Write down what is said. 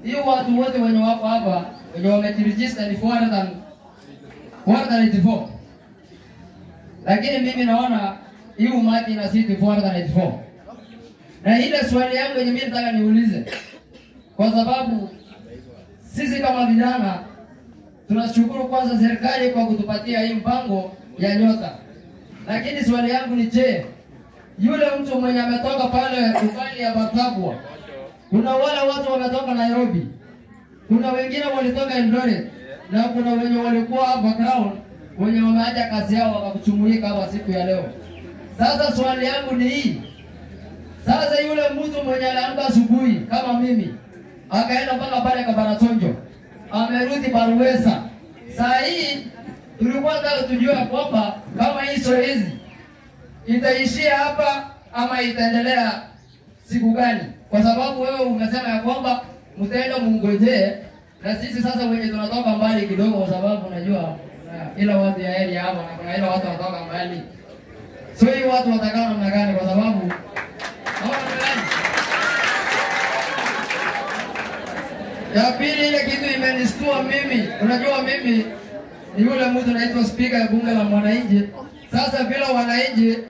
hiyo watu wote wenye wako hapa wenye wamejiregister ni 484. Lakini mimi naona hiyo umati inazidi 484. Na ile swali yangu yenye mimi nataka niulize, kwa sababu sisi kama vijana tunashukuru kwanza serikali kwa kutupatia hii mpango ya nyota. Lakini swali yangu ni je, yule mtu mwenye ametoka pale ukali ya Batabwa, kuna wale watu wametoka Nairobi, kuna wengine walitoka Eldoret, na kuna wenye walikuwa hapa ground wenye wameacha kazi yao wakakuchumulika hapa siku ya leo. Sasa swali yangu ni hii. Sasa yule mtu mwenye aliamka asubuhi kama mimi, akaenda mpaka pale Kabaratonjo, amerudi Baruesa. Saa hii tulikuwa tunataka tujue kwamba kama hii zoezi itaishia hapa ama itaendelea siku gani, kwa sababu wewe umesema ya kwamba mtaenda mungojee, na sisi sasa wenye tunatoka mbali kidogo, kwa sababu unajua ila watu ya area hapa na kuna ila watu wanatoka mbali. So hii watu watakaa namna gani? Kwa sababu ya pili, ile kitu imenistua mimi. Unajua mimi ni yule mtu anaitwa speaker ya bunge la mwananchi. Sasa bila wananchi